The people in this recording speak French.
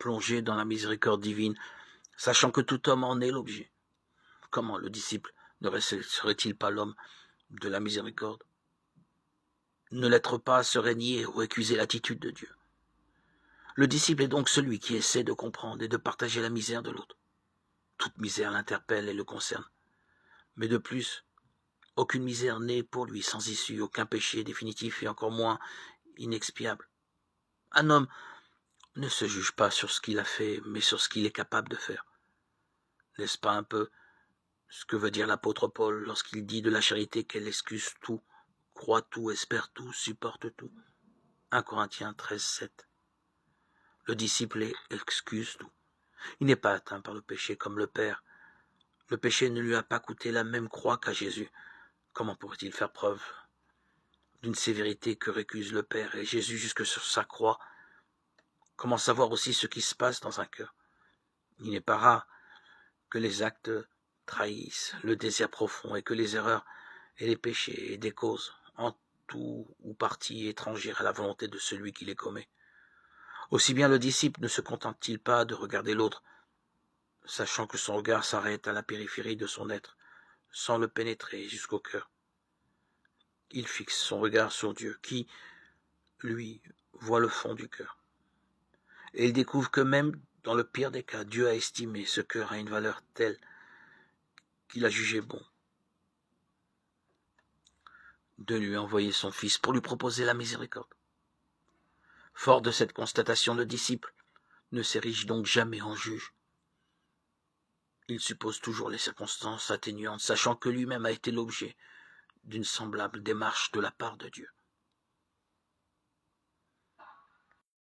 plongé dans la miséricorde divine, sachant que tout homme en est l'objet. Comment le disciple ne serait-il pas l'homme de la miséricorde? Ne l'être pas serait nier ou accuser l'attitude de Dieu. Le disciple est donc celui qui essaie de comprendre et de partager la misère de l'autre. Toute misère l'interpelle et le concerne. Mais de plus, aucune misère n'est pour lui sans issue, aucun péché définitif et encore moins inexpiable. Un homme ne se juge pas sur ce qu'il a fait, mais sur ce qu'il est capable de faire. N'est-ce pas un peu ce que veut dire l'apôtre Paul lorsqu'il dit de la charité qu'elle excuse tout, croit tout, espère tout, supporte tout? 1 Corinthiens 13:7. Le disciple excuse tout. Il n'est pas atteint par le péché comme le Père. Le péché ne lui a pas coûté la même croix qu'à Jésus. Comment pourrait-il faire preuve d'une sévérité que récuse le Père et Jésus jusque sur sa croix? Comment savoir aussi ce qui se passe dans un cœur? Il n'est pas rare que les actes trahissent le désir profond et que les erreurs et les péchés aient des causes en tout ou partie étrangères à la volonté de celui qui les commet. Aussi bien le disciple ne se contente-t-il pas de regarder l'autre, sachant que son regard s'arrête à la périphérie de son être, sans le pénétrer jusqu'au cœur. Il fixe son regard sur Dieu, qui, lui, voit le fond du cœur. Et il découvre que même dans le pire des cas, Dieu a estimé ce cœur à une valeur telle qu'il a jugé bon de lui envoyer son Fils pour lui proposer la miséricorde. Fort de cette constatation, le disciple ne s'érige donc jamais en juge. Il suppose toujours les circonstances atténuantes, sachant que lui-même a été l'objet d'une semblable démarche de la part de Dieu.